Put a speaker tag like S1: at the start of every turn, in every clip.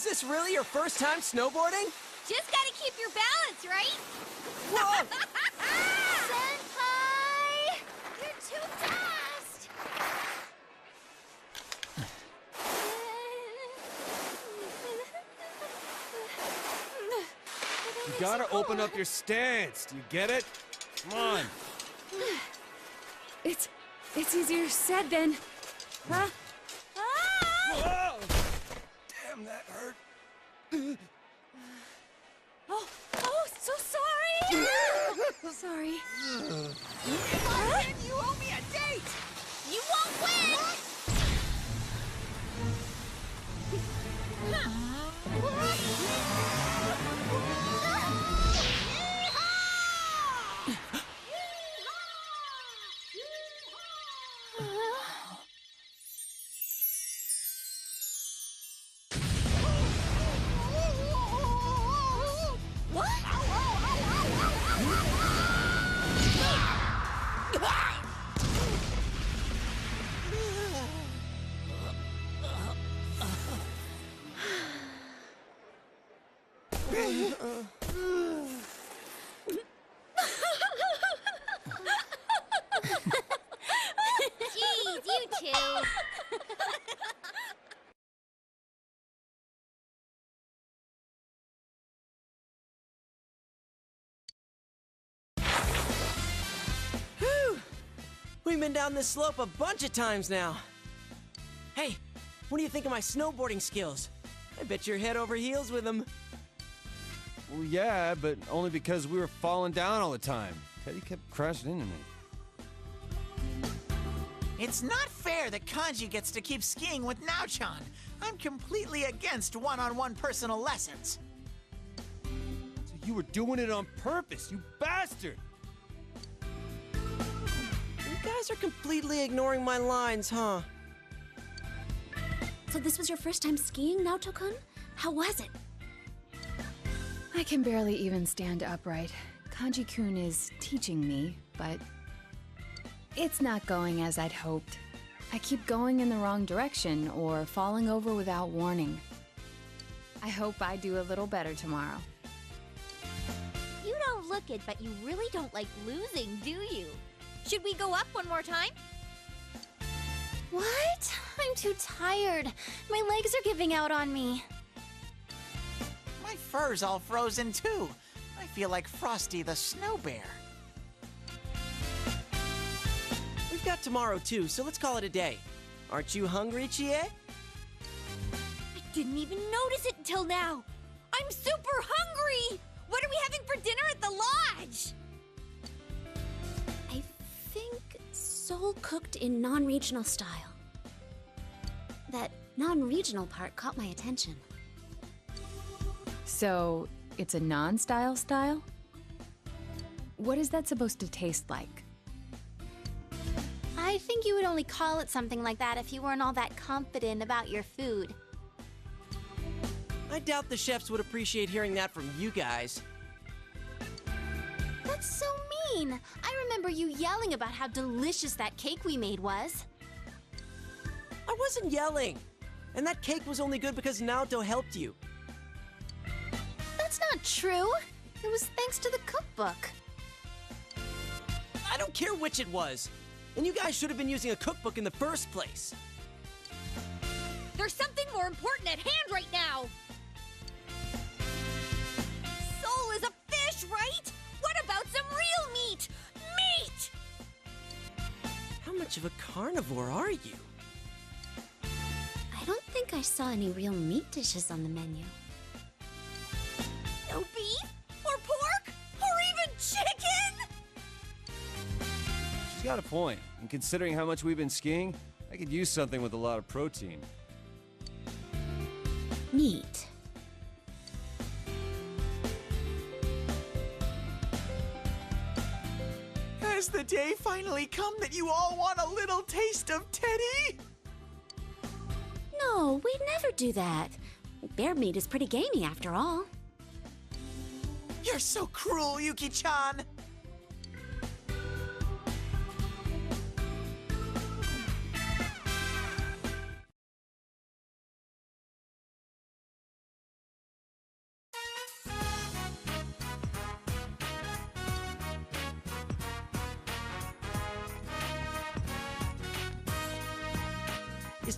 S1: Is this really your first time snowboarding?
S2: Just gotta keep your balance, right?
S1: Whoa!
S2: Senpai! You're too fast!
S3: You gotta open up your stance. Do you get it? Come on.
S4: It's easier said than... Huh?
S3: Whoa! Damn, that hurt.
S4: Oh, so sorry! Sorry.
S2: Austin, you owe me a date! You won't win! Jeez, you two.
S1: Whew! We've been down this slope a bunch of times now. Hey, what do you think of my snowboarding skills? I bet you're head over heels with them.
S3: Well, yeah, but only because we were falling down all the time. Teddy kept crashing into me.
S5: It's not fair that Kanji gets to keep skiing with Naochan. I'm completely against one-on-one personal lessons.
S3: So you were doing it on purpose, you bastard!
S1: You guys are completely ignoring my lines, huh?
S4: So this was your first time skiing, Naoto-kun? How was it?
S6: I can barely even stand upright. Kanji-kun is teaching me, but it's not going as I'd hoped. I keep going in the wrong direction or falling over without warning. I hope I do a little better tomorrow.
S2: You don't look it, but you really don't like losing, do you? Should we go up one more time?
S7: What? I'm too tired. My legs are giving out on me.
S5: My fur's all frozen too. I feel like Frosty the Snow Bear.
S1: We've got tomorrow too, so let's call it a day. Aren't you hungry, Chie?
S2: I didn't even notice it until now. I'm super hungry! What are we having for dinner at the lodge?
S4: I think soul cooked in non-regional style. That non-regional part caught my attention.
S6: So, it's a non-style style? What is that supposed to taste like?
S7: I think you would only call it something like that if you weren't all that confident about your food.
S1: I doubt the chefs would appreciate hearing that from you guys.
S7: That's so mean. I remember you yelling about how delicious that cake we made was.
S1: I wasn't yelling. And that cake was only good because Naoto helped you.
S7: That's not true. It was thanks to the cookbook.
S1: I don't care which it was. And you guys should have been using a cookbook in the first place.
S2: There's something more important at hand right now! Soul is a fish, right? What about some real meat? Meat!
S1: How much of a carnivore are you?
S4: I don't think I saw any real meat dishes on the menu.
S2: No beef? Or pork? Or even chicken?
S3: She's got a point. And considering how much we've been skiing, I could use something with a lot of protein.
S4: Neat.
S5: Has the day finally come that you all want a little taste of Teddy?
S4: No, we'd never do that. Bear meat is pretty gamey after all.
S5: You're so cruel, Yuki-chan.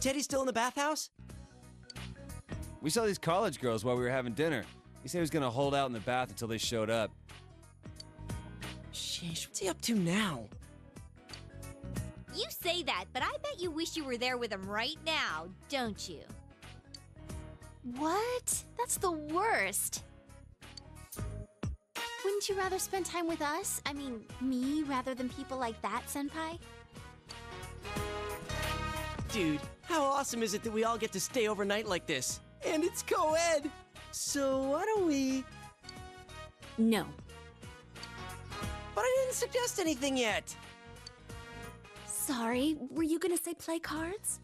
S1: Teddy still in the bathhouse?
S3: We saw these college girls while we were having dinner. He said he was gonna hold out in the bath until they showed up.
S1: Sheesh, what's he up to now?
S2: You say that, but I bet you wish you were there with him right now, don't you?
S7: What? That's the worst. Wouldn't you rather spend time with us? I mean, me, rather than people like that, Senpai?
S1: Dude, how awesome is it that we all get to stay overnight like this? And it's co-ed! So why don't we...
S4: No.
S1: But I didn't suggest anything yet!
S4: Sorry, were you gonna say play cards?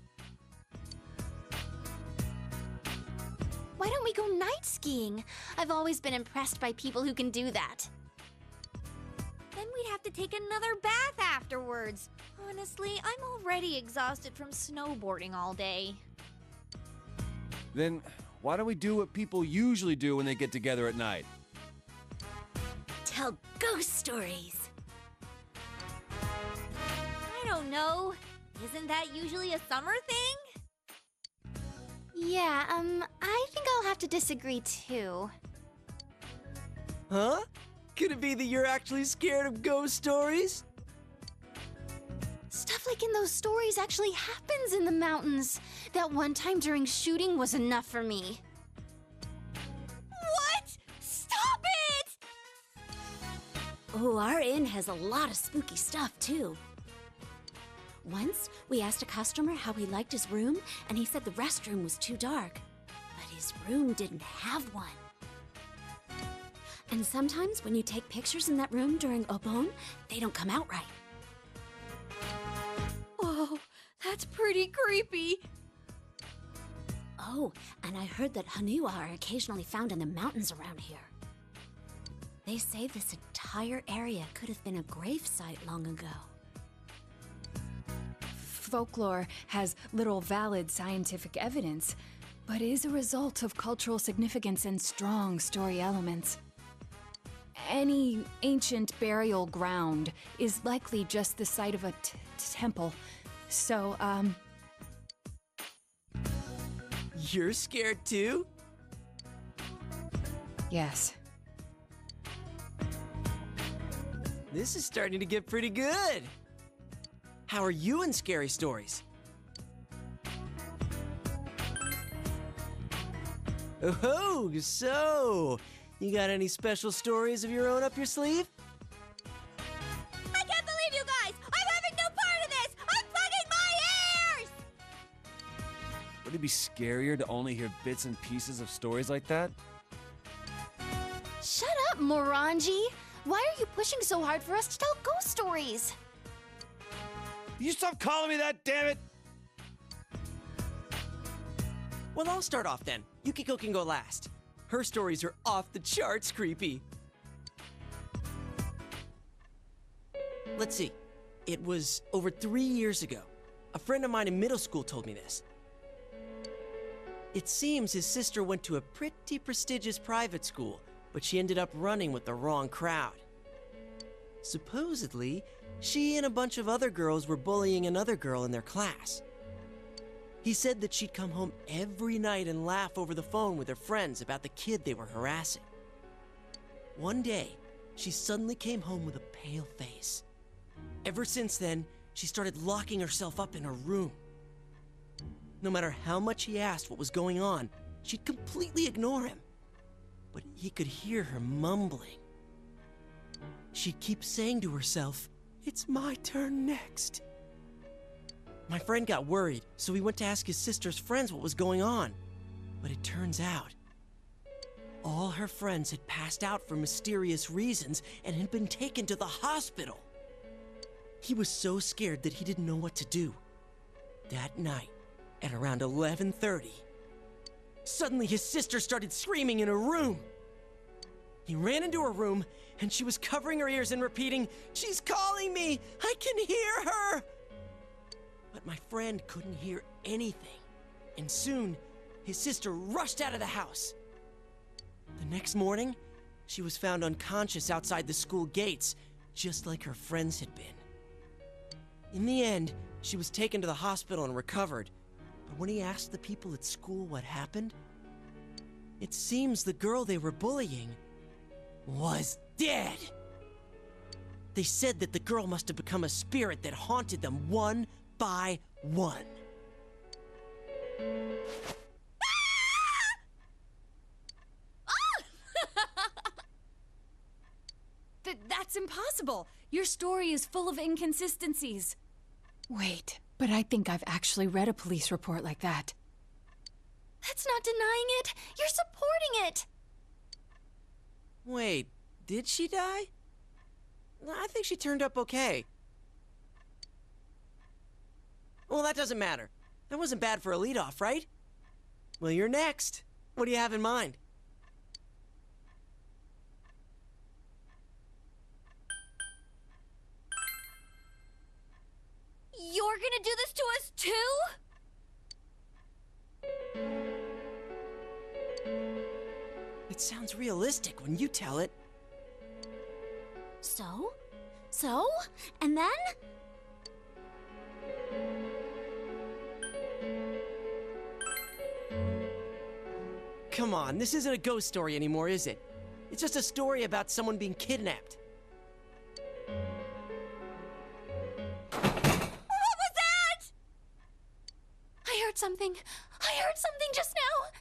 S7: Why don't we go night skiing? I've always been impressed by people who can do that.
S2: Then we'd have to take another bath afterwards. Honestly, I'm already exhausted from snowboarding all day.
S3: Then why don't we do what people usually do when they get together at night?
S4: Tell ghost stories.
S2: I don't know. Isn't that usually a summer thing?
S7: Yeah, I think I'll have to disagree too.
S1: Huh? Could it be that you're actually scared of ghost stories?
S7: Stuff like in those stories actually happens in the mountains. That one time during shooting was enough for me.
S2: What? Stop it!
S4: Oh, our inn has a lot of spooky stuff, too. Once, we asked a customer how he liked his room, and he said the restroom was too dark. But his room didn't have one. And sometimes when you take pictures in that room during Obon, they don't come out right.
S2: Whoa, that's pretty creepy.
S4: Oh, and I heard that Hanua are occasionally found in the mountains around here. They say this entire area could have been a grave site long ago.
S6: Folklore has little valid scientific evidence, but is a result of cultural significance and strong story elements. Any ancient burial ground is likely just the site of a temple. So,
S1: You're scared too?
S6: yes.
S1: This is starting to get pretty good. How are you in scary stories? Oh, so you got any special stories of your own up your sleeve?
S2: I can't believe you guys! I'm having no part of this! I'm plugging my ears!
S3: Would it be scarier to only hear bits and pieces of stories like that?
S7: Shut up, Morangi! Why are you pushing so hard for us to tell ghost stories?
S3: You stop calling me that, damn it!
S1: Well, I'll start off then. Yukiko can go last. Her stories are off the charts creepy. Let's see. It was over 3 years ago. A friend of mine in middle school told me this. It seems his sister went to a pretty prestigious private school, but she ended up running with the wrong crowd. Supposedly, she and a bunch of other girls were bullying another girl in their class. He said that she'd come home every night and laugh over the phone with her friends about the kid they were harassing. One day, she suddenly came home with a pale face. Ever since then, she started locking herself up in her room. No matter how much he asked what was going on, she'd completely ignore him. But he could hear her mumbling. She'd keep saying to herself, "It's my turn next." My friend got worried, so he went to ask his sister's friends what was going on. But it turns out, all her friends had passed out for mysterious reasons and had been taken to the hospital. He was so scared that he didn't know what to do. That night, at around 11:30, suddenly his sister started screaming in her room. He ran into her room, and she was covering her ears and repeating, "She's calling me! I can hear her!" But my friend couldn't hear anything, and soon his sister rushed out of the house. The next morning, she was found unconscious outside the school gates, just like her friends had been. In the end, she was taken to the hospital and recovered, But when he asked the people at school what happened, it seems the girl they were bullying was dead. They said that the girl must have become a spirit that haunted them one by one.
S6: That's impossible. Your story is full of inconsistencies. Wait, but I think I've actually read a police report like that.
S7: That's not denying it. You're supporting it.
S1: Wait, did she die? I think she turned up okay. Well, that doesn't matter. That wasn't bad for a leadoff, right? Well, you're next. What do you have in mind?
S2: You're gonna do this to us too?
S1: It sounds realistic when you tell it.
S4: So? And then?
S1: Come on, this isn't a ghost story anymore, is it? It's just a story about someone being kidnapped.
S2: What was that?
S7: I heard something. I heard something just now.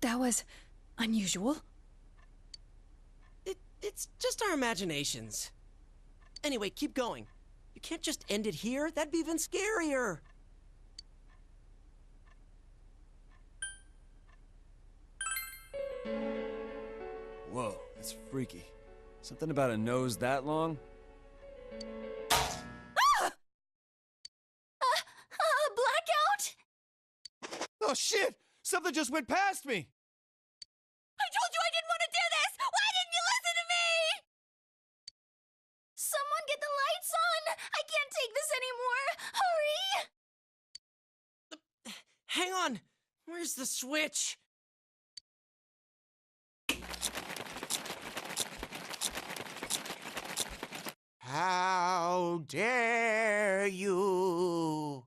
S6: That was unusual.
S1: It's just our imaginations. Anyway, keep going. You can't just end it here. That'd be even scarier.
S3: Whoa, that's freaky. Something about a nose that long?
S7: Blackout?
S3: Oh shit! Something just went past me!
S2: I told you I didn't want to do this! Why didn't you listen to me?
S7: Someone get the lights on! I can't take this anymore! Hurry!
S1: Hang on. Where's the switch?
S5: How dare you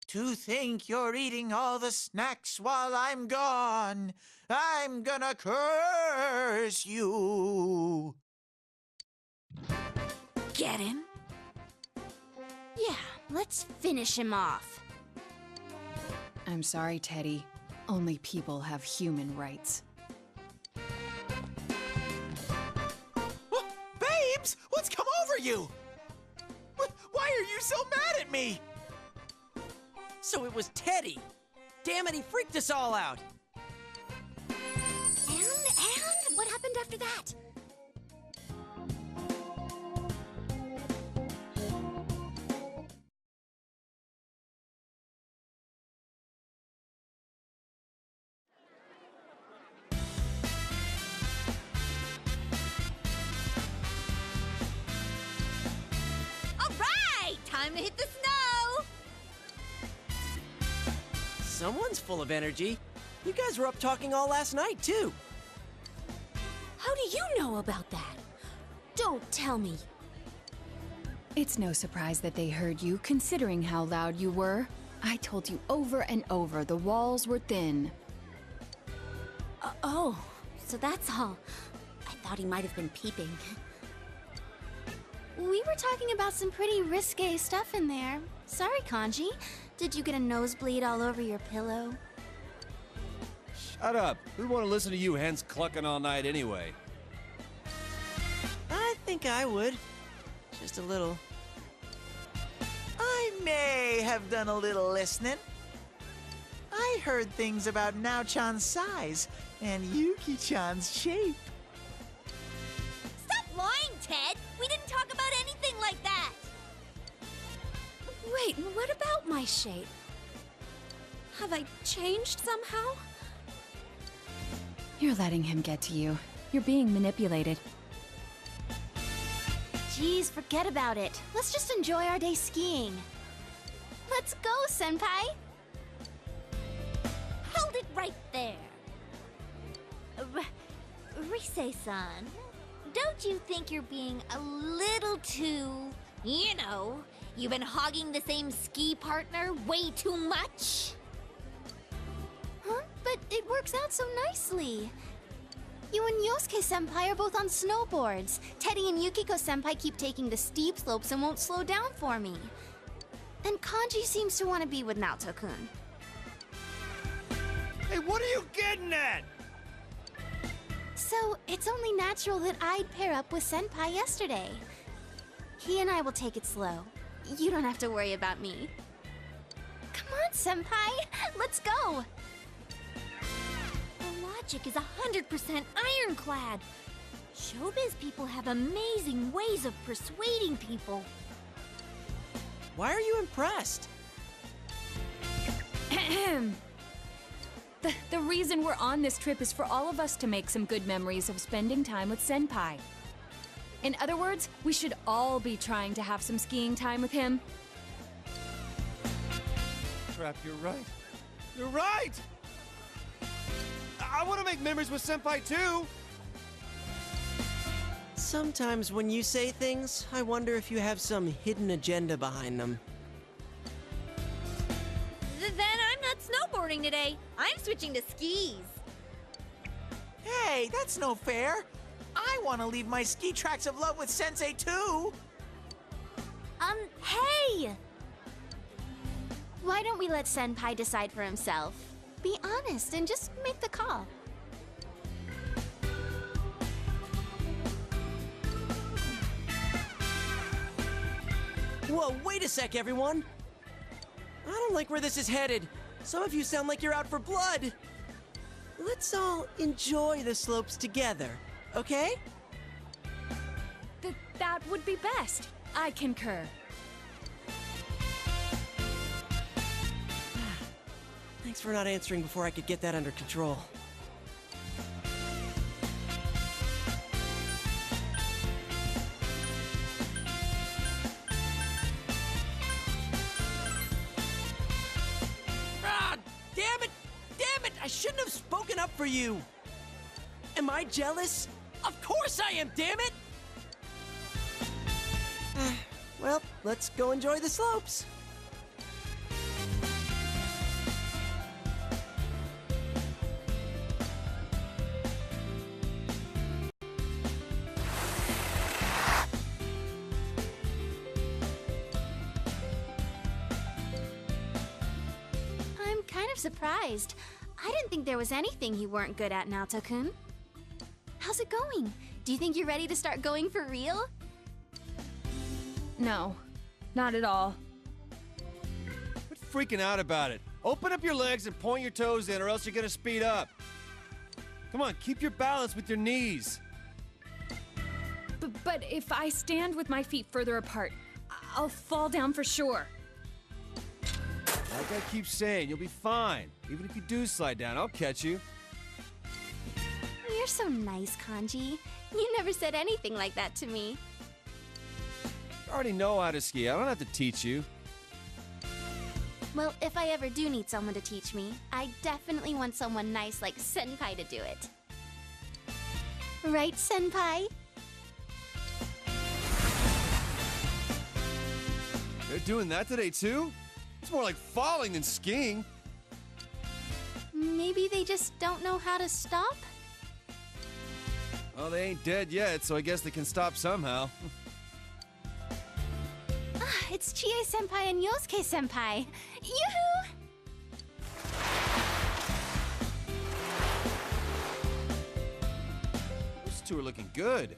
S5: to think you're eating all the snacks while I'm gone? I'm gonna curse you.
S4: Get him? Yeah, let's finish him off.
S6: I'm sorry, Teddy. Only people have human rights.
S5: Babes, what's come over you? Why are you so mad at me?
S1: So it was Teddy. Damn it, he freaked us all out.
S4: And what happened after that?
S2: All right, time to hit the snow.
S1: Someone's full of energy. You guys were up talking all last night, too.
S4: How do you know about that? Don't tell me.
S6: It's no surprise that they heard you, considering how loud you were. I told you over and over the walls were thin.
S4: Oh, so that's all. I thought he might have been peeping.
S7: We were talking about some pretty risque stuff in there. Sorry, Kanji. Did you get a nosebleed all over your pillow?
S3: Shut up. Who'd want to listen to you hens clucking all night anyway?
S1: I think I would. Just a little.
S5: I may have done a little listening. I heard things about Nao-chan's size and Yuki-chan's shape.
S2: Stop lying, Ted. We didn't talk about anything like that.
S4: Wait, what about my shape? Have I changed somehow?
S6: You're letting him get to you. You're being manipulated.
S7: Geez, forget about it. Let's just enjoy our day skiing. Let's go, Senpai!
S2: Hold it right there. Rise-san, don't you think you're being a little too, You've been hogging the same ski partner way too much?
S7: Huh? But it works out so nicely. You and Yosuke-senpai are both on snowboards. Teddy and Yukiko-senpai keep taking the steep slopes and won't slow down for me. And Kanji seems to want to be with Naoto-kun.
S3: Hey, what are you getting at?
S7: So, it's only natural that I'd pair up with Senpai yesterday. He and I will take it slow. You don't have to worry about me. Come on, Senpai! Let's go!
S2: The logic is 100% ironclad. Showbiz people have amazing ways of persuading people.
S1: Why are you impressed?
S6: The reason we're on this trip is for all of us to make some good memories of spending time with Senpai. In other words, we should all be trying to have some skiing time with him.
S3: Crap, you're right. You're right! I want to make memories with Senpai too!
S1: Sometimes when you say things, I wonder if you have some hidden agenda behind them.
S2: Then I'm not snowboarding today. I'm switching to skis.
S5: Hey, that's no fair. I want to leave my ski tracks of love with Sensei too.
S7: Hey! Why don't we let Senpai decide for himself? Be honest and just make the call.
S1: Whoa, wait a sec, everyone! I don't like where this is headed. Some of you sound like you're out for blood. Let's all enjoy the slopes together, okay?
S6: That would be best. I concur.
S1: Thanks for not answering before I could get that under control. Ah, damn it! Damn it! I shouldn't have spoken up for you! Am I jealous? Of course I am, damn it! Well, let's go enjoy the slopes.
S7: I'm kind of surprised. I didn't think there was anything you weren't good at, Naoto-kun. How's it going? Do you think you're ready to start going for real?
S6: No, not at all.
S3: Quit freaking out about it. Open up your legs and point your toes in, or else you're gonna speed up. Come on, keep your balance with your knees.
S6: But if I stand with my feet further apart, I'll fall down for sure.
S3: Like I keep saying, you'll be fine. Even if you do slide down, I'll catch you.
S7: You're so nice, Kanji. You never said anything like that to me.
S3: You already know how to ski. I don't have to teach you.
S7: Well, if I ever do need someone to teach me, I definitely want someone nice like Senpai to do it. Right, Senpai?
S3: They're doing that today too? It's more like falling than skiing.
S7: Maybe they just don't know how to stop?
S3: Well, they ain't dead yet, so I guess they can stop somehow.
S7: It's Chie-senpai and Yosuke-senpai. Yoo-hoo!
S3: Those two are looking good.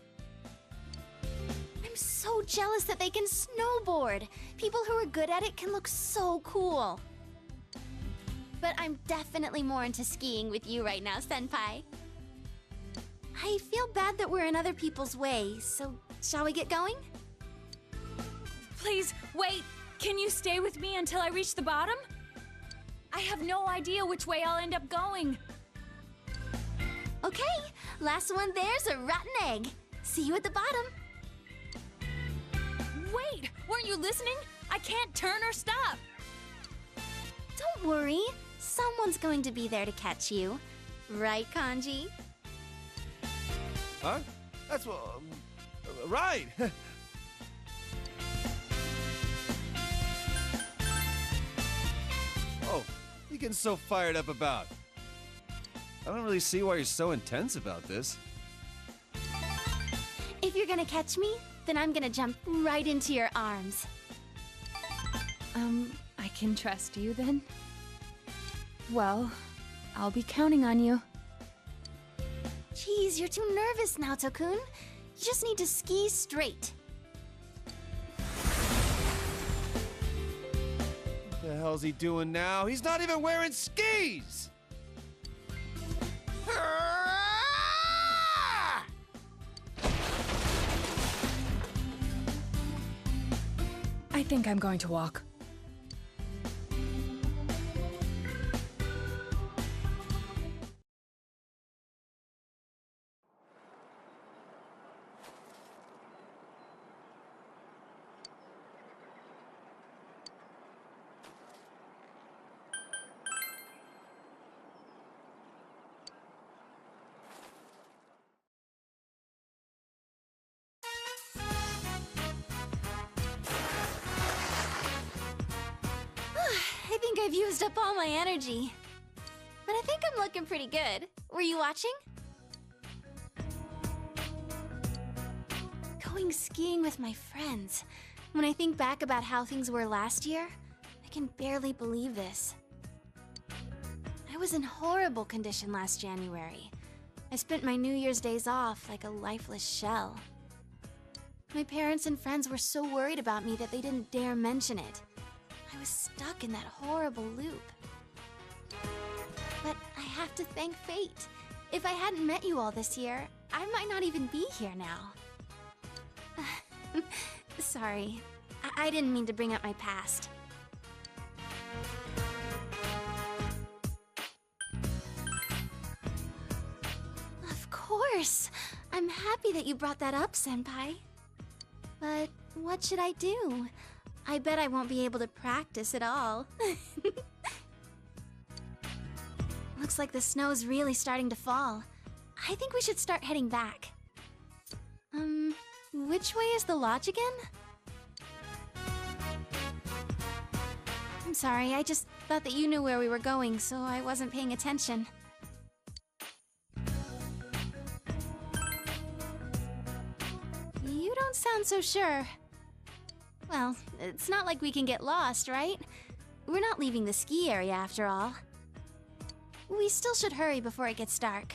S7: I'm so jealous that they can snowboard. People who are good at it can look so cool. But I'm definitely more into skiing with you right now, Senpai. I feel bad that we're in other people's way, so shall we get going?
S6: Please, wait! Can you stay with me until I reach the bottom? I have no idea which way I'll end up going.
S7: Okay, last one there's a rotten egg. See you at the bottom.
S6: Wait! Weren't you listening? I can't turn or stop!
S7: Don't worry, someone's going to be there to catch you. Right, Kanji?
S3: Huh? That's what... right! getting so fired up about? I don't really see why you're so intense about this.
S7: If you're gonna catch me, then I'm gonna jump right into your arms.
S6: I can trust you then? Well, I'll be counting on you.
S7: Jeez, you're too nervous now, Tokun. You just need to ski straight.
S3: What the hell's he doing now? He's not even wearing skis!
S6: I think I'm going to walk.
S7: I think I've used up all my energy. But I think I'm looking pretty good. Were you watching? Going skiing with my friends. When I think back about how things were last year, I can barely believe this. I was in horrible condition last January. I spent my New Year's days off like a lifeless shell. My parents and friends were so worried about me that they didn't dare mention it. I was stuck in that horrible loop. But I have to thank fate. If I hadn't met you all this year, I might not even be here now. Sorry. I didn't mean to bring up my past. Of course! I'm happy that you brought that up, Senpai. But what should I do? I bet I won't be able to practice at all. Looks like the snow's really starting to fall. I think we should start heading back. Which way is the lodge again? I'm sorry, I just thought that you knew where we were going, so I wasn't paying attention. You don't sound so sure. Well, it's not like we can get lost, right? We're not leaving the ski area after all. We still should hurry before it gets dark.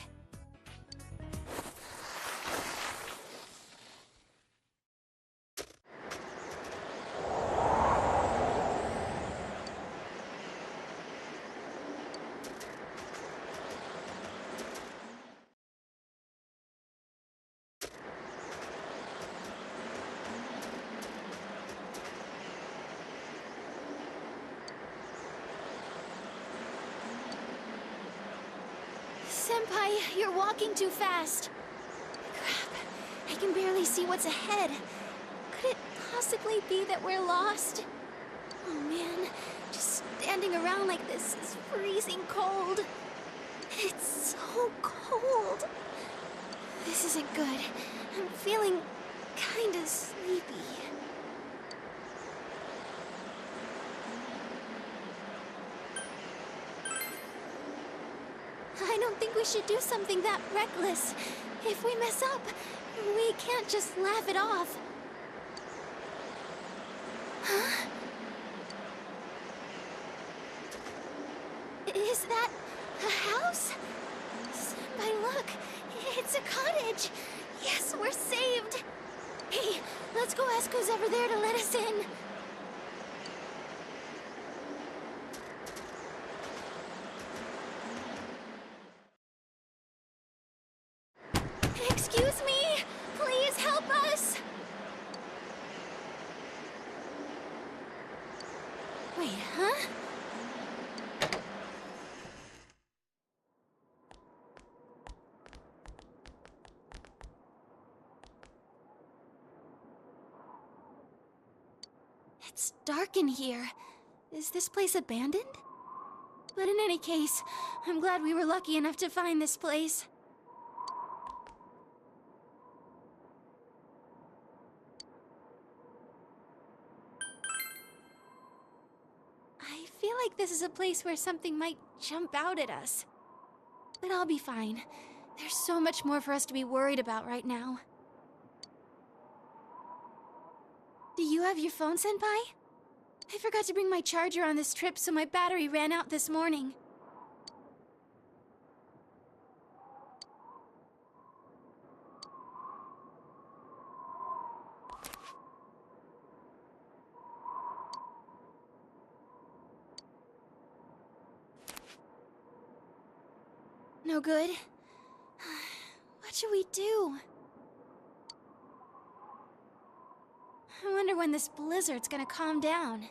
S7: Senpai, you're walking too fast. Crap, I can barely see what's ahead. Could it possibly be that we're lost? Oh man, just standing around like this is freezing cold. It's so cold. This isn't good. I'm feeling kinda sleepy. I don't think we should do something that reckless. If we mess up, we can't just laugh it off. Huh? Is that a house? Senpai, look! It's a cottage! Yes, we're saved! Hey, let's go ask who's ever there to let us in. Excuse me! Please help us! Wait, huh? It's dark in here. Is this place abandoned? But in any case, I'm glad we were lucky enough to find this place. I feel like this is a place where something might jump out at us. But I'll be fine. There's so much more for us to be worried about right now. Do you have your phone, Senpai? I forgot to bring my charger on this trip, so my battery ran out this morning. No good? What should we do? I wonder when this blizzard's gonna calm down.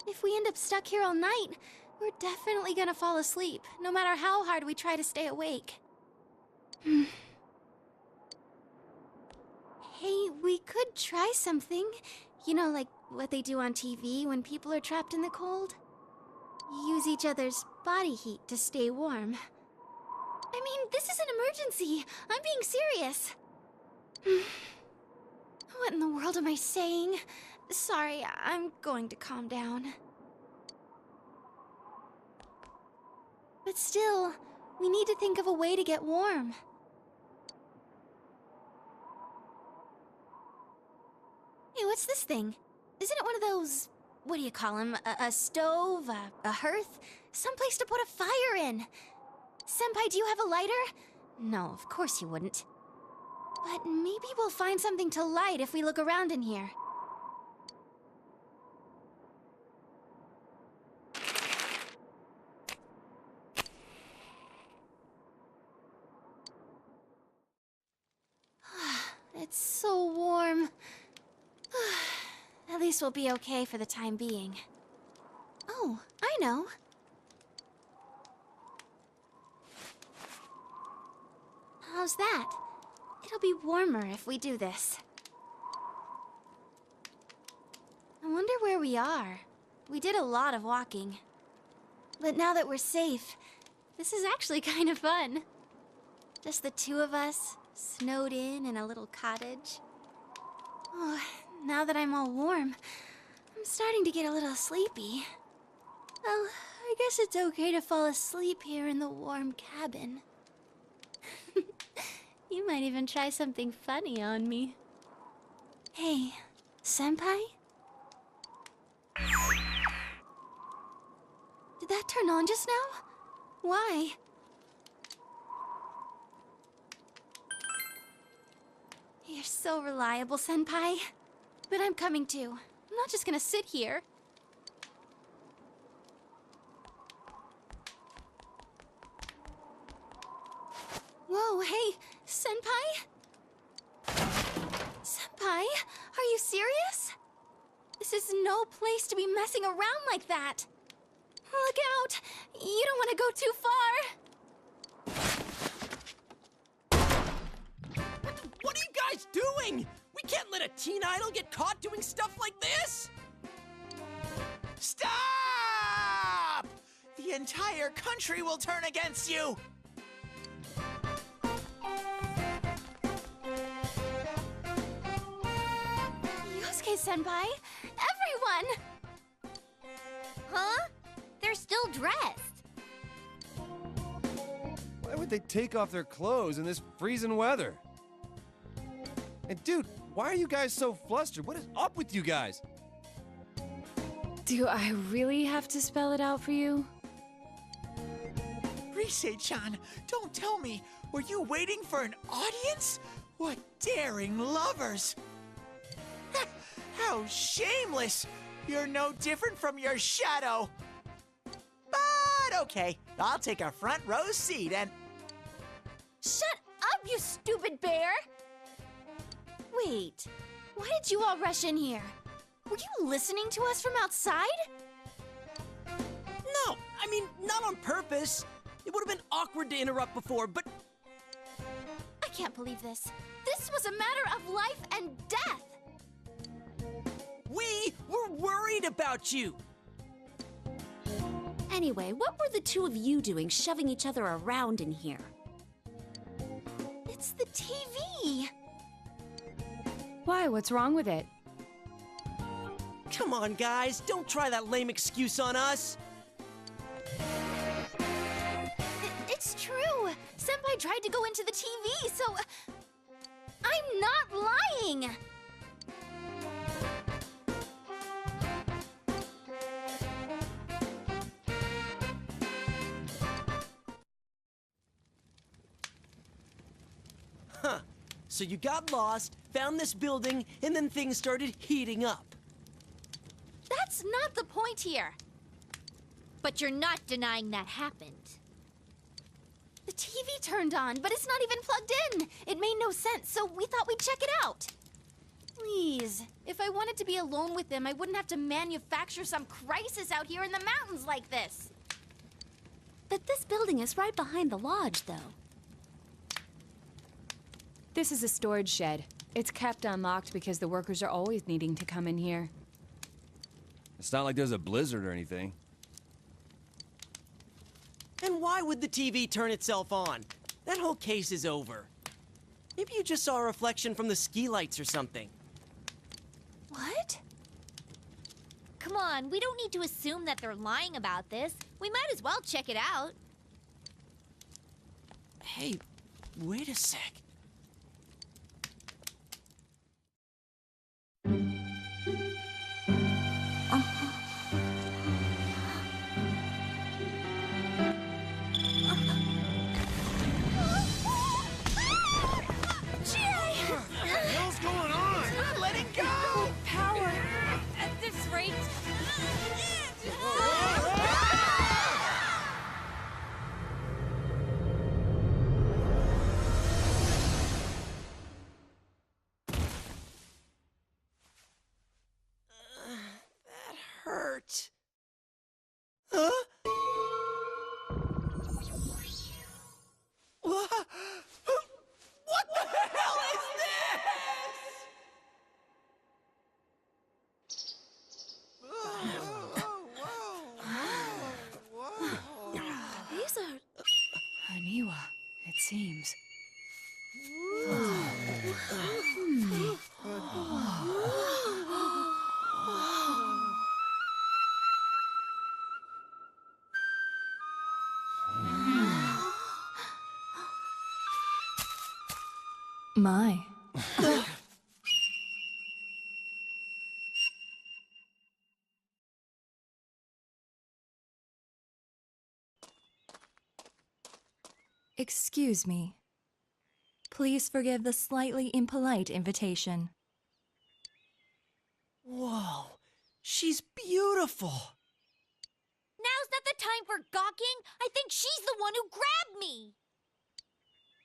S7: If we end up stuck here all night, we're definitely gonna fall asleep, no matter how hard we try to stay awake. Hey, we could try something. You know, like what they do on TV when people are trapped in the cold? Use each other's body heat to stay warm. I mean, this is an emergency. I'm being serious. What in the world am I saying? Sorry, I'm going to calm down. But still, we need to think of a way to get warm. Hey, what's this thing? Isn't it one of those... what do you call them? A stove? A hearth? Someplace to put a fire in? Senpai, do you have a lighter? No, of course you wouldn't. But maybe we'll find something to light if we look around in here. It's so warm. At least we'll be okay for the time being. Oh, I know. How's that? It'll be warmer if we do this. I wonder where we are. We did a lot of walking. But now that we're safe, this is actually kind of fun. Just the two of us, snowed in a little cottage. Oh, now that I'm all warm, I'm starting to get a little sleepy. Well, I guess it's okay to fall asleep here in the warm cabin. You might even try something funny on me. Hey, Senpai? Did that turn on just now? Why? You're so reliable, Senpai. But I'm coming too. I'm not just gonna sit here. Whoa, hey, Senpai? Senpai, are you serious? This is no place to be messing around like that. Look out! You don't want to go too far.
S1: What are you guys doing? We can't let a teen idol get caught doing stuff like this!
S5: Stop! The entire country will turn against you!
S7: Yosuke-senpai, everyone!
S2: Huh? They're still dressed.
S3: Why would they take off their clothes in this freezing weather? And dude, why are you guys so flustered? What is up with you guys?
S6: Do I really have to spell it out for you?
S5: Rise-chan, don't tell me. Were you waiting for an audience? What daring lovers! How shameless! You're no different from your shadow. But okay, I'll take a front row seat and...
S7: Shut up, you stupid bear! Wait, why did you all rush in here? Were you listening to us from outside?
S1: No, I mean, not on purpose. It would have been awkward to interrupt before, but...
S7: I can't believe this. This was a matter of life and death!
S1: We were worried about you!
S4: Anyway, what were the two of you doing shoving each other around in here?
S7: It's the TV!
S6: Why? What's wrong with it?
S1: Come on, guys, don't try that lame excuse on us.
S7: It's true. Senpai tried to go into the TV, so I'm not lying.
S1: Huh. So you got lost, found this building, and then things started heating up.
S7: That's not the point here.
S2: But you're not denying that happened.
S7: The TV turned on, but it's not even plugged in. It made no sense, so we thought we'd check it out. Please, if I wanted to be alone with them, I wouldn't have to manufacture some crisis out here in the mountains like this.
S4: But this building is right behind the lodge, though.
S6: This is a storage shed. It's kept unlocked because the workers are always needing to come in here.
S3: It's not like there's a blizzard or anything.
S1: And why would the TV turn itself on? That whole case is over. Maybe you just saw a reflection from the ski lights or something.
S7: What?
S2: Come on, we don't need to assume that they're lying about this. We might as well check it out.
S1: Hey, wait a sec.
S3: What's going on?
S5: Letting go!
S2: Power at this rate.
S1: That hurt. Huh? What the hell is
S4: These are...
S6: Haniwa, it seems.
S8: My. Excuse me. Please forgive the slightly impolite invitation.
S1: Whoa, she's beautiful.
S2: Now's not the time for gawking. I think she's the one who grabbed me.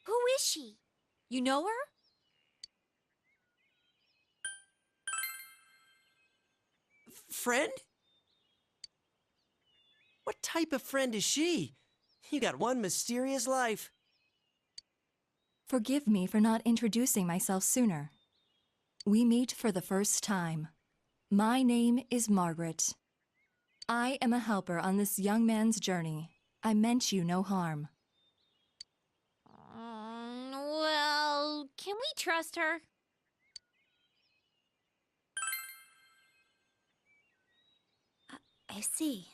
S2: Who is she? You know her?
S1: Friend? What type of friend is she? You got one mysterious life.
S8: Forgive me for not introducing myself sooner. We meet for the first time. My name is Margaret. I am a helper on this young man's journey. I meant you no harm.
S2: Well, can we trust her?
S4: I see.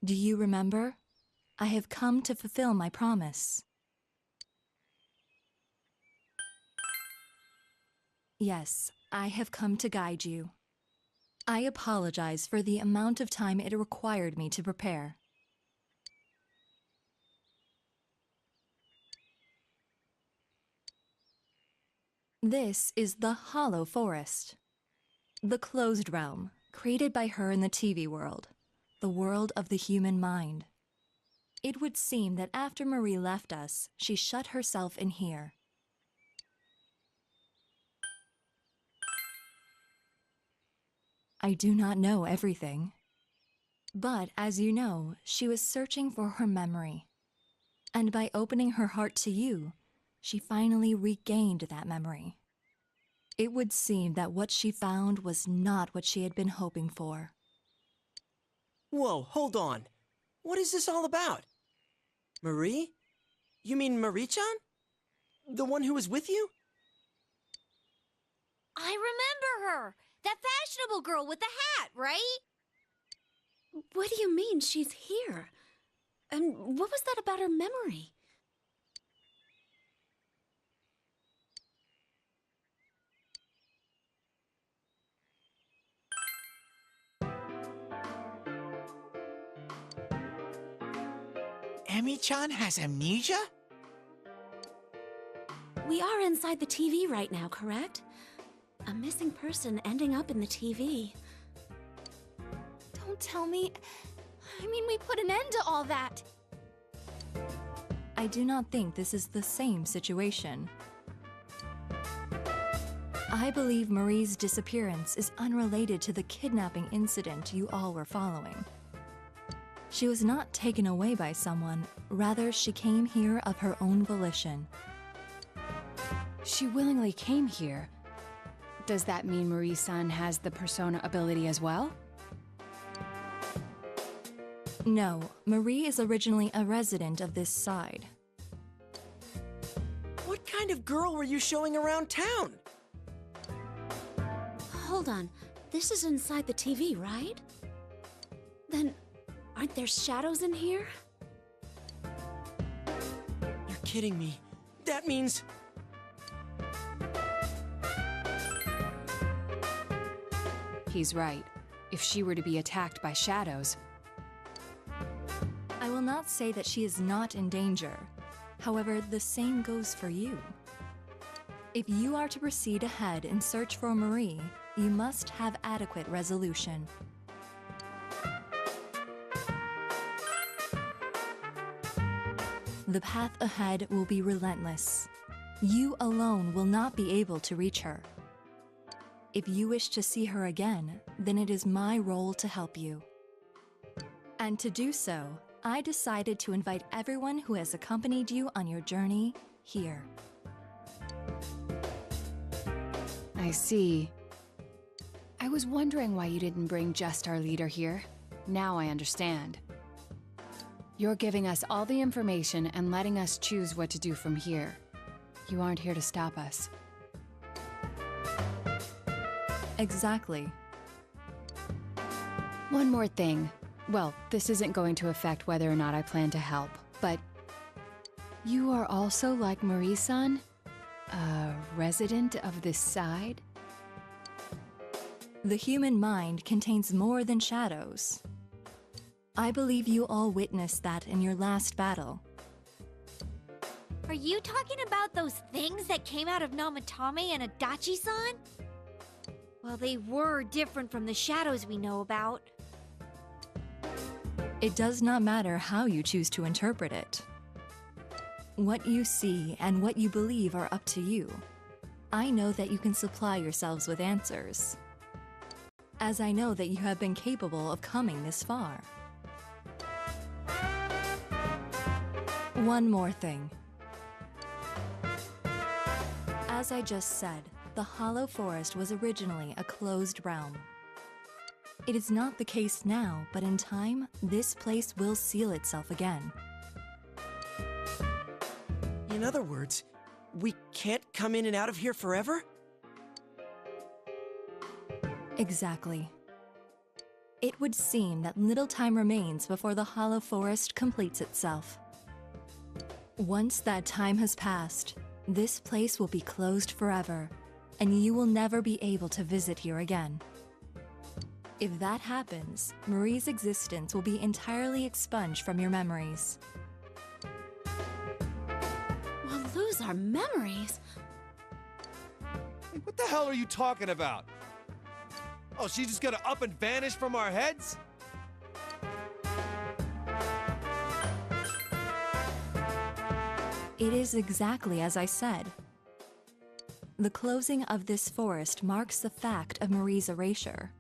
S8: Do you remember? I have come to fulfill my promise. Yes, I have come to guide you. I apologize for the amount of time it required me to prepare. This is the Hollow Forest, the closed realm created by her in the TV world, the world of the human mind. It would seem that after Marie left us, she shut herself in here. I do not know everything. But as you know, she was searching for her memory. And by opening her heart to you, she finally regained that memory. It would seem that what she found was not what she had been hoping for.
S1: Whoa, hold on. What is this all about? Marie? You mean Marie-chan? The one who was with you?
S2: I remember her. That fashionable girl with the hat, right?
S4: What do you mean she's here? And what was that about her memory?
S5: Emi-chan has amnesia?
S4: We are inside the TV right now, correct? A missing person ending up in the TV.
S7: Don't tell me. I mean, we put an end to all that.
S8: I do not think this is the same situation. I believe Marie's disappearance is unrelated to the kidnapping incident you all were following. She was not taken away by someone, rather she came here of her own volition.
S6: She willingly came here. Does that mean Marie-san has the persona ability as well?
S8: No, Marie is originally a resident of this side.
S1: What kind of girl were you showing around town?
S4: Hold on, this is inside the TV, right? Then, aren't there shadows in here?
S1: You're kidding me. That means...
S6: He's right. If she were to be attacked by shadows...
S8: I will not say that she is not in danger. However, the same goes for you. If you are to proceed ahead and search for Marie, you must have adequate resolution. The path ahead will be relentless. You alone will not be able to reach her. If you wish to see her again, then it is my role to help you. And to do so, I decided to invite everyone who has accompanied you on your journey here.
S6: I see. I was wondering why you didn't bring just our leader here. Now I understand. You're giving us all the information and letting us choose what to do from here. You aren't here to stop us.
S8: Exactly.
S6: One more thing. Well, this isn't going to affect whether or not I plan to help, but... You are also like Marie-san? A resident of this side?
S8: The human mind contains more than shadows. I believe you all witnessed that in your last battle.
S2: Are you talking about those things that came out of Namatame and Adachi-san? Well, they were different from the shadows we know about.
S8: It does not matter how you choose to interpret it. What you see and what you believe are up to you. I know that you can supply yourselves with answers, as I know that you have been capable of coming this far. One more thing. As I just said, the Hollow Forest was originally a closed realm. It is not the case now, but in time, this place will seal itself again.
S1: In other words, we can't come in and out of here forever?
S8: Exactly. It would seem that little time remains before the Hollow Forest completes itself. Once that time has passed, this place will be closed forever, and you will never be able to visit here again. If that happens, Marie's existence will be entirely expunged from your memories.
S4: We'll lose our memories.
S3: Hey, what the hell are you talking about? Oh, she's just gonna up and vanish from our heads?
S8: It is exactly as I said. The closing of this forest marks the fact of Marie's erasure.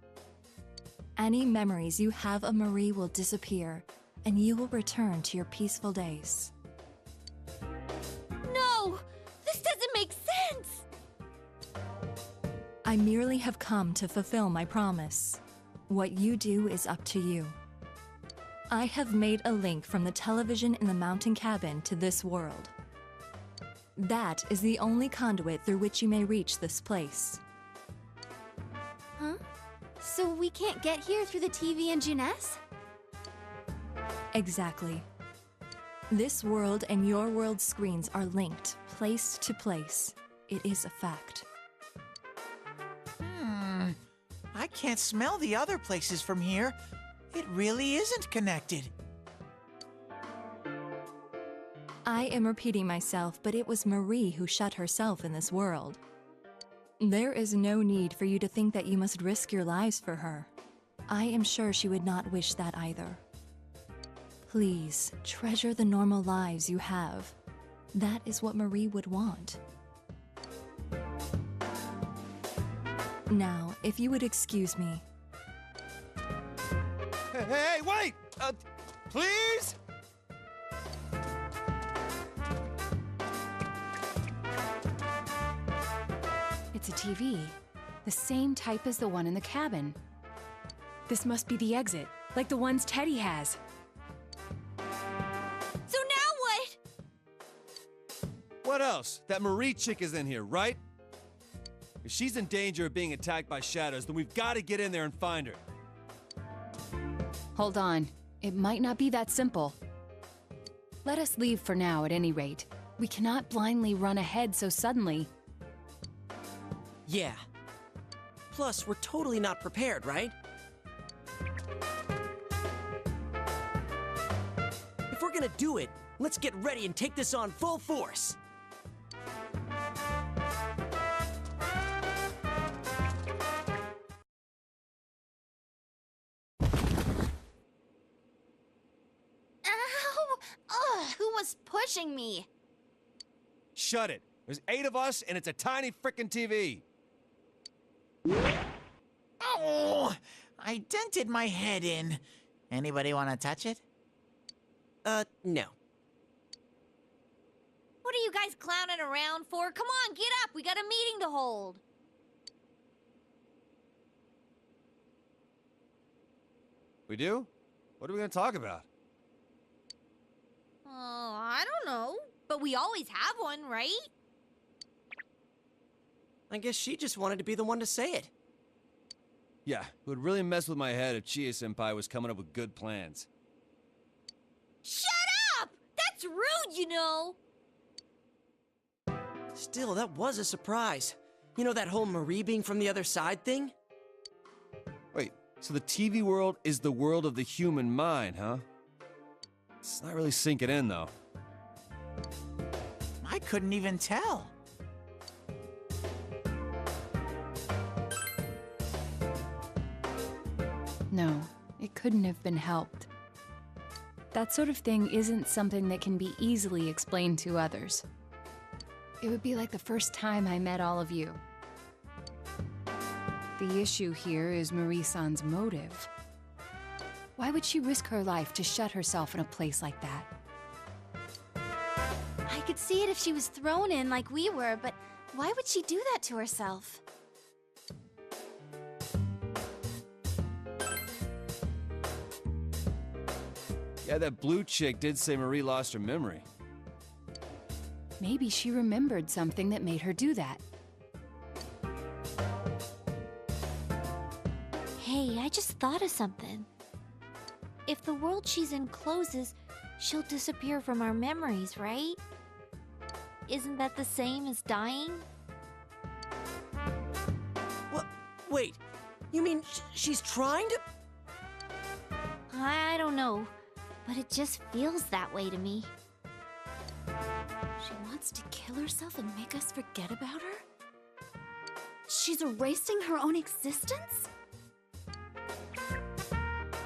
S8: Any memories you have of Marie will disappear, and you will return to your peaceful days.
S2: No! This doesn't make sense!
S8: I merely have come to fulfill my promise. What you do is up to you. I have made a link from the television in the mountain cabin to this world. That is the only conduit through which you may reach this place.
S7: Huh? So we can't get here through the TV and Junes?
S8: Exactly. This world and your world's screens are linked, place to place. It is a fact.
S5: I can't smell the other places from here. It really isn't connected.
S8: I am repeating myself, but it was Marie who shut herself in this world. There is no need for you to think that you must risk your lives for her. I am sure she would not wish that either. Please, treasure the normal lives you have. That is what Marie would want. Now, if you would excuse me.
S3: Hey, wait! Please?
S6: It's a TV, the same type as the one in the cabin. This must be the exit, like the ones Teddy has.
S2: So now what?
S3: What else? That Marie chick is in here, right? If she's in danger of being attacked by shadows, then we've got to get in there and find her.
S6: Hold on, it might not be that simple. Let us leave for now at any rate. We cannot blindly run ahead so suddenly.
S1: Yeah. Plus, we're totally not prepared, right? If we're gonna do it, let's get ready and take this on full force.
S7: Ow! Ugh, who was pushing me?
S3: Shut it. There's 8 of us, and it's a tiny frickin' TV.
S5: Oh, I dented my head in. Anybody want to touch it?
S1: No.
S2: What are you guys clowning around for? Come on, get up. We got a meeting to hold.
S3: We do? What are we gonna talk about?
S2: Oh, I don't know. But we always have one, right?
S1: I guess she just wanted to be the one to say it.
S3: Yeah, it would really mess with my head if Chie-senpai was coming up with good plans.
S2: Shut up! That's rude, you know.
S1: Still, that was a surprise. You know that whole Marie being from the other side thing?
S3: Wait, so the TV world is the world of the human mind, huh? It's not really sinking in, though.
S5: I couldn't even tell.
S6: No, it couldn't have been helped. That sort of thing isn't something that can be easily explained to others. It would be like the first time I met all of you. The issue here is Marie-san's motive. Why would she risk her life to shut herself in a place like that?
S7: I could see it if she was thrown in like we were, but why would she do that to herself?
S3: Yeah, that blue chick did say Marie lost her memory.
S6: Maybe she remembered something that made her do that.
S2: Hey, I just thought of something. If the world she's in closes, she'll disappear from our memories, right? Isn't that the same as dying?
S1: What? Wait, you mean she's trying to?
S2: I don't know, but it just feels that way to me.
S4: She wants to kill herself and make us forget about her? She's erasing her own existence?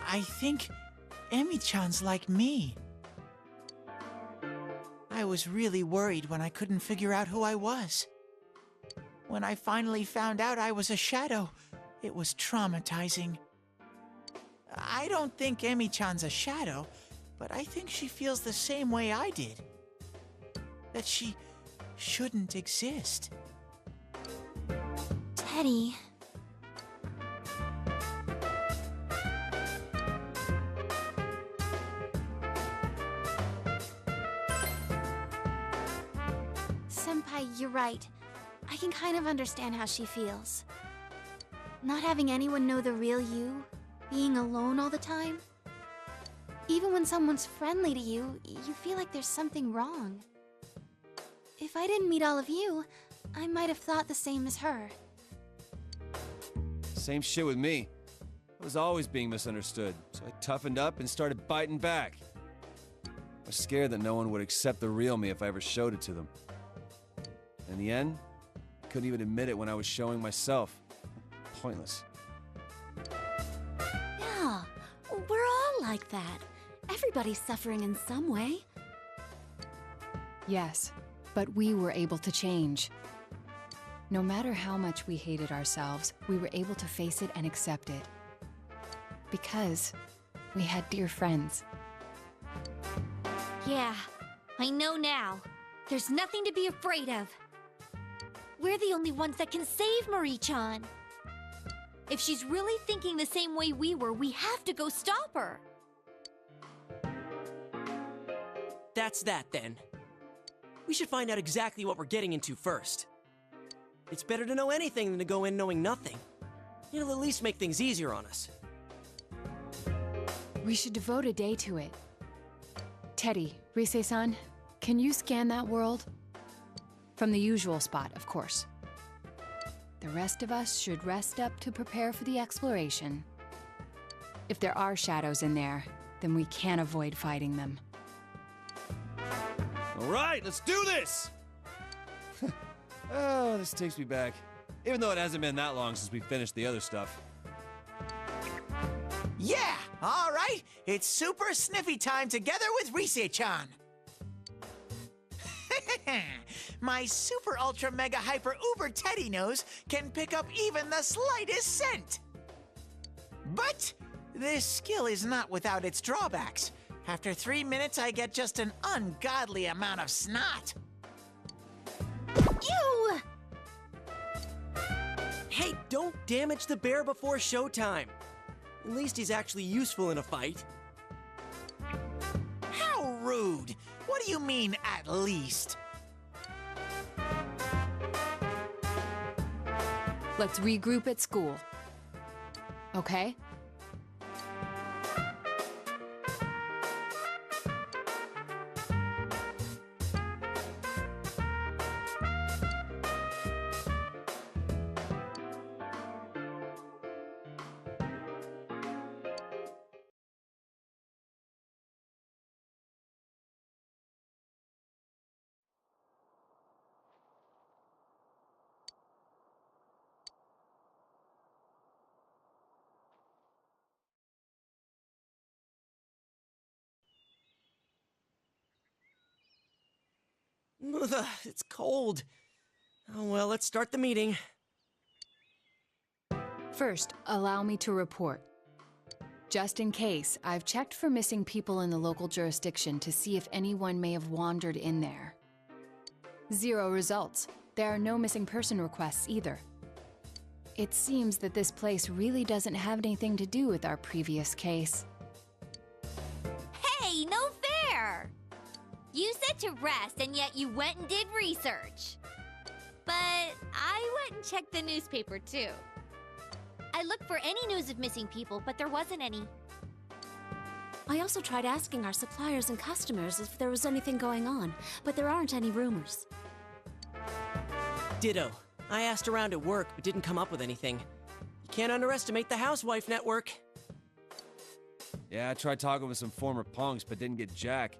S5: I think Emi-chan's like me. I was really worried when I couldn't figure out who I was. When I finally found out I was a shadow, it was traumatizing. I don't think Emi-chan's a shadow, but I think she feels the same way I did. That she shouldn't exist.
S2: Teddy.
S7: Senpai, you're right. I can kind of understand how she feels. Not having anyone know the real you, being alone all the time. Even when someone's friendly to you, you feel like there's something wrong. If I didn't meet all of you, I might have thought the same as her.
S3: Same shit with me. I was always being misunderstood, so I toughened up and started biting back. I was scared that no one would accept the real me if I ever showed it to them. In the end, I couldn't even admit it when I was showing myself. Pointless.
S4: Yeah, we're all like that. Everybody's suffering in some way.
S6: Yes, but we were able to change. No matter how much we hated ourselves, we were able to face it and accept it. Because we had dear friends.
S2: Yeah, I know now. There's nothing to be afraid of. We're the only ones that can save Marie-chan. If she's really thinking the same way we were, we have to go stop her.
S1: That's that, then. We should find out exactly what we're getting into first. It's better to know anything than to go in knowing nothing. It'll at least make things easier on us.
S6: We should devote a day to it. Teddy, Rise-san, can you scan that world? From the usual spot, of course. The rest of us should rest up to prepare for the exploration. If there are shadows in there, then we can't avoid fighting them.
S3: All right, let's do this! Oh, this takes me back. Even though it hasn't been that long since we finished the other stuff.
S5: Yeah, all right. It's super sniffy time together with Rise-chan. My super ultra mega hyper uber teddy nose can pick up even the slightest scent. But this skill is not without its drawbacks. After 3 minutes, I get just an ungodly amount of snot.
S7: Ew!
S1: Hey, don't damage the bear before showtime. At least he's actually useful in a fight.
S5: How rude! What do you mean, at least?
S6: Let's regroup at school. Okay?
S1: Ugh, it's cold. Oh well, let's start the meeting.
S6: First, allow me to report. Just in case, I've checked for missing people in the local jurisdiction to see if anyone may have wandered in there. 0 results. There are no missing person requests either. It seems that this place really doesn't have anything to do with our previous case.
S2: Hey, no fair! You said to rest, and yet you went and did research. But I went and checked the newspaper, too. I looked for any news of missing people, but there wasn't any.
S4: I also tried asking our suppliers and customers if there was anything going on, but there aren't any rumors.
S1: Ditto. I asked around at work, but didn't come up with anything. You can't underestimate the housewife network.
S3: Yeah, I tried talking with some former punks, but didn't get jack.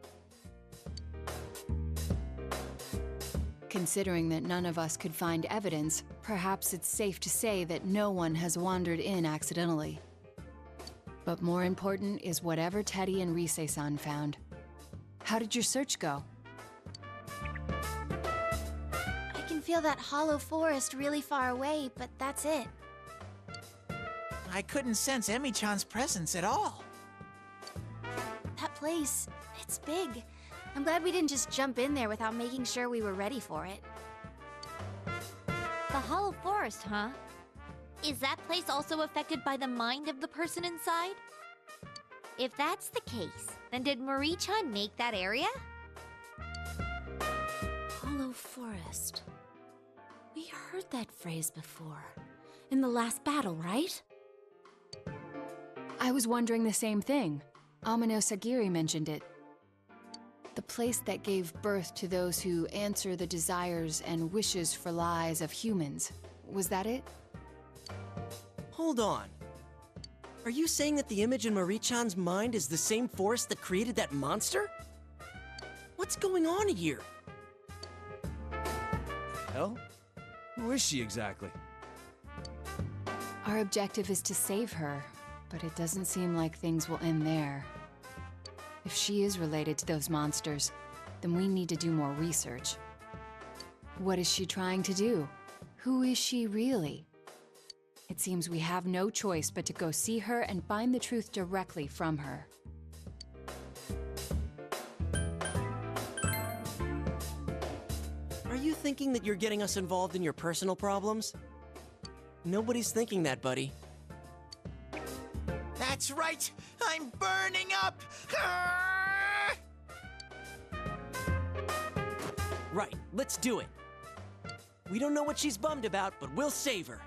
S6: Considering that none of us could find evidence, perhaps it's safe to say that no one has wandered in accidentally. But more important is whatever Teddy and Rise-san found. How did your search go?
S7: I can feel that hollow forest really far away, but that's it.
S5: I couldn't sense Emi-chan's presence at all.
S7: That place, it's big. I'm glad we didn't just jump in there without making sure we were ready for it.
S2: The Hollow Forest, huh? Is that place also affected by the mind of the person inside? If that's the case, then did Marie-chan make that area?
S4: Hollow Forest. We heard that phrase before. In the last battle, right?
S6: I was wondering the same thing. Amino Sagiri mentioned it. The place that gave birth to those who answer the desires and wishes for lies of humans. Was that it?
S1: Hold on. Are you saying that the image in Marie-chan's mind is the same force that created that monster? What's going on here?
S3: Hell? Who is she exactly?
S6: Our objective is to save her, but it doesn't seem like things will end there. If she is related to those monsters, then we need to do more research. What is she trying to do? Who is she really? It seems we have no choice but to go see her and find the truth directly from her.
S1: Are you thinking that you're getting us involved in your personal problems? Nobody's thinking that, buddy.
S5: That's right! I'm burning up!
S1: Right, let's do it. We don't know what she's bummed about, but we'll save her.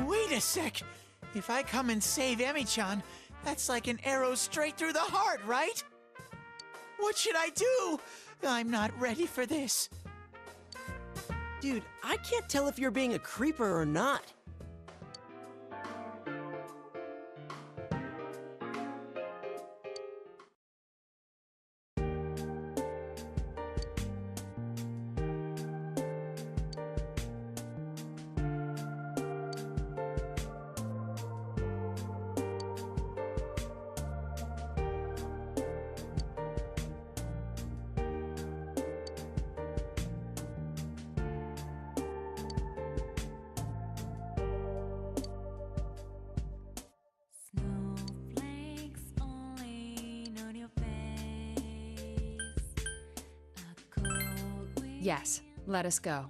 S5: Wait a sec! If I come and save Emi-chan, that's like an arrow straight through the heart, right? What should I do? I'm not ready for this.
S1: Dude, I can't tell if you're being a creeper or not.
S9: Snowflakes falling on your face. A cold wind
S6: Yes, let us go.